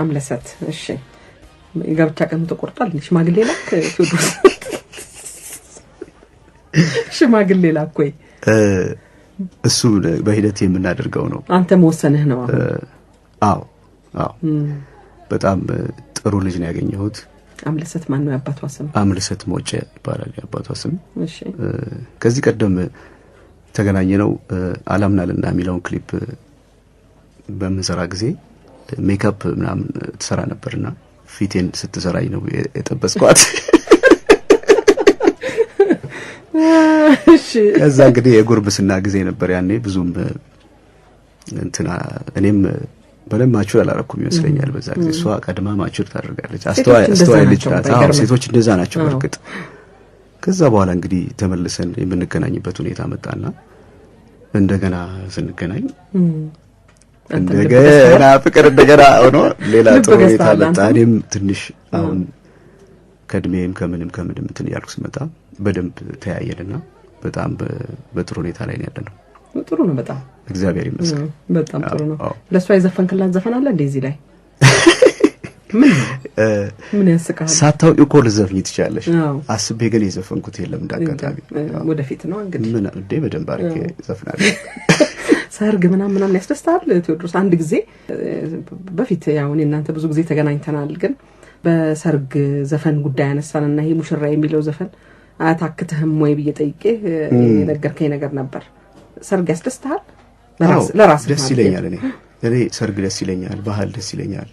አምለሰት እሺ የጋብቻ ቀን ተቆርጧል ሽማግሌ ላክ ቴዎድሮስ ሽማግሌ ላክ ወይ እሱ በሂደት የምናደርገው ነው አንተ መወሰንህ ነው አዎ በጣም ጥሩ ልጅ ነው ያገኘሁት አምለሰት ማን ነው ያባቷ ስም አምለሰት ሞጨ ይባላል ያባቷ ስም እሺ ከዚህ ቀደም ተገናኘነው አላምናልና የሚለውን ክሊፕ በመሰራ ጊዜ ሜካፕ ምናምን ተሰራ ነበርና ፊቴን ስትሰራኝ ነው የጠበስኳት እሺ ከዛ እንግዲህ የጉርብስና ጊዜ ነበር ያኔ ብዙም እንትና እኔም በደም ማቹር አላረኩም ይመስለኛል በዛ ጊዜ እሷ ቀድማ ማቹር ታደርጋለች አስተዋይ ልጅ ናት ሴቶች እንደዛ ናቸው በርግጥ ከዛ በኋላ እንግዲህ ተመልሰን የምንገናኝበት ሁኔታ መጣና እንደገና ስንገናኝ እንደገና ፍቅር እንደገና ሆኖ ሌላ ጥሩ ሁኔታ መጣ እኔም ትንሽ አሁን ከድሜም ከምንም እንትን ያልኩ ስመጣ በደንብ ተያየንና በጣም በጥሩ ሁኔታ ላይ ነው ያለነው ጥሩ ነው በጣም እግዚአብሔር ይመስገን በጣም ጥሩ ነው ለሷ የዘፈንክላት ዘፈን አለ እንደዚህ ላይ ምን ያስቃል ሳታውቂ እኮ ልዘፍኝ ትችላለሽ አስቤ ግን የዘፈንኩት የለም እንዳጋጣሚ ወደፊት ነው እንግዲህ ምን እንደ በደንብ አርኬ ዘፍናለሁ ሰርግ ምናምን ያስደስታል ቴዎድሮስ አንድ ጊዜ በፊት ያው እናንተ ብዙ ጊዜ ተገናኝተናል ግን በሰርግ ዘፈን ጉዳይ አነሳንና ይሄ ሙሽራ የሚለው ዘፈን አታክተህም ወይ በየጠይቄ የነገርከኝ ነገር ነበር ሰርግ ያስደስታል ለራስ ደስ ይለኛል እኔ ሰርግ ደስ ይለኛል ባህል ደስ ይለኛል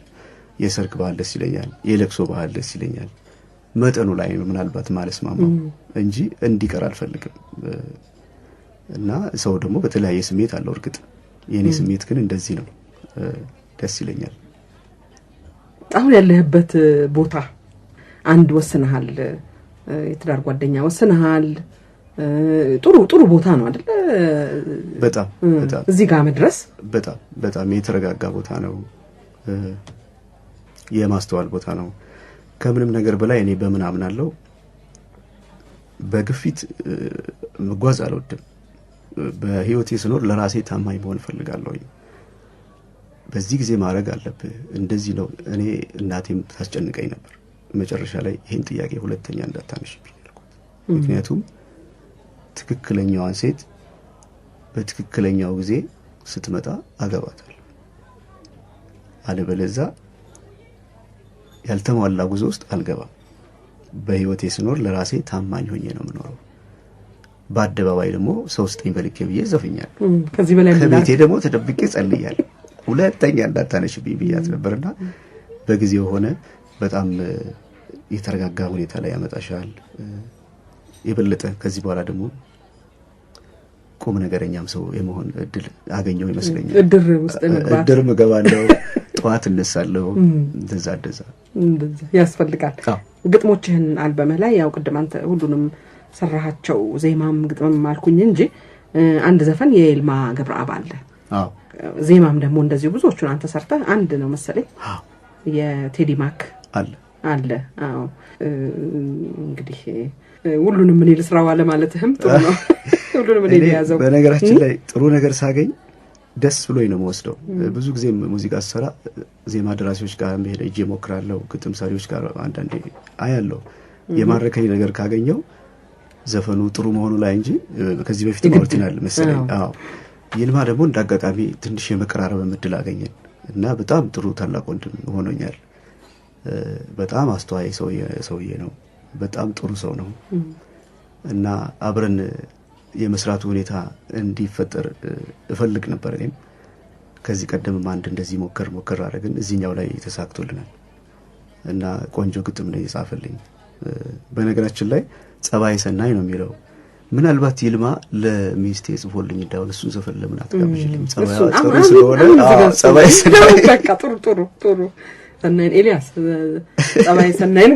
የሰርግ ባህል ደስ ይለኛል የለቅሶ ባህል ደስ ይለኛል መጠኑ ላይ ምናልባት ማለስማማ እንጂ እንዲቀር አልፈልግም እና ሰው ደግሞ በተለያየ ስሜት አለው እርግጥ የኔ ስሜት ግን እንደዚህ ነው ደስ ይለኛል አሁን ያለህበት ቦታ አንድ ወስነሃል የትዳር ጓደኛ ወስነሃል ጥሩ ቦታ ነው አይደል በጣም እዚህ ጋር መድረስ በጣም የተረጋጋ ቦታ ነው የማስተዋል ቦታ ነው ከምንም ነገር በላይ እኔ በምን አምናለሁ በግፊት መጓዝ አልወድም በህይወቴ ስኖር ለራሴ ታማኝ መሆን ፈልጋለሁ በዚህ ጊዜ ማድረግ አለብህ እንደዚህ ነው እኔ እናቴም ታስጨንቀኝ ነበር መጨረሻ ላይ ይሄን ጥያቄ ሁለተኛ እንዳታነሽብኝ አልኩት ምክንያቱም ትክክለኛዋን ሴት በትክክለኛው ጊዜ ስትመጣ አገባታለሁ አለበለዚያ ያልተሟላ ጉዞ ውስጥ አልገባም በህይወቴ ስኖር ለራሴ ታማኝ ሆኜ ነው የምኖረው በአደባባይ ደግሞ ሰው ስጠኝ በልኬ ብዬ ዘፍኛለሁ ከዚህ በላይ ከቤቴ ደግሞ ተደብቄ ጸልያለሁ ሁለተኛ እንዳታነሽብኝ ብያት ነበርና በጊዜው ሆነ በጣም የተረጋጋ ሁኔታ ላይ ያመጣሻል የበለጠ ከዚህ በኋላ ደግሞ ቁም ነገረኛም ሰው የመሆን እድል አገኘው ይመስለኛል እድር ውስጥ መግባት እድር መገባለው ጧት እነሳለሁ እንደዛ ያስፈልጋል ግጥሞችህን አልበም ላይ ያው ቅድም አንተ ሁሉንም ሰራሃቸው ዜማም ግጥምም አልኩኝ እንጂ አንድ ዘፈን የኤልማ ገብረአብ አለ ዜማም ደግሞ እንደዚህ ብዙዎቹን አንተ ሰርተህ አንድ ነው መሰለኝ የቴዲ ማክ አለ አዎ እንግዲህ ሁሉንም ምን ይልስራው አለ ማለትህም ጥሩ ነው ሁሉንም ምን ይያዘው በነገራችን ላይ ጥሩ ነገር ሳገኝ ደስ ብሎኝ ነው የምወስደው ብዙ ጊዜ ሙዚቃ ሰራ ዜማ ደራሲዎች ጋር መሄድ እጄ ሞክራለሁ ግጥም ሰሪዎች ጋር አንዳንዴ አያለሁ የማረከኝ ነገር ካገኘው ዘፈኑ ጥሩ መሆኑ ላይ እንጂ ከዚህ በፊት ማውርቲናል መሰለኝ አዎ ይልማ ደግሞ እንዳጋጣሚ ትንሽ የመቀራረብ ምድል አገኘን እና በጣም ጥሩ ታላቅ ወንድም ሆኖኛል በጣም አስተዋይ ሰውዬ ነው በጣም ጥሩ ሰው ነው እና አብረን የመስራቱ ሁኔታ እንዲፈጠር እፈልግ ነበር እኔም ከዚህ ቀደም አንድ እንደዚህ ሞከር አረግን እዚህኛው ላይ ተሳክቶልናል እና ቆንጆ ግጥም ነው የጻፈልኝ በነገራችን ላይ ጸባይ ሰናይ ነው የሚለው ምናልባት ይልማ ለሚስቴ ጽፎልኝ እንዳው እሱን ዘፈን ለምን አትጋብዥልኝ ጸባይ ሰናይ በቃ ጥሩ ሰናይን ኤልያስ ጸባይ ሰናይን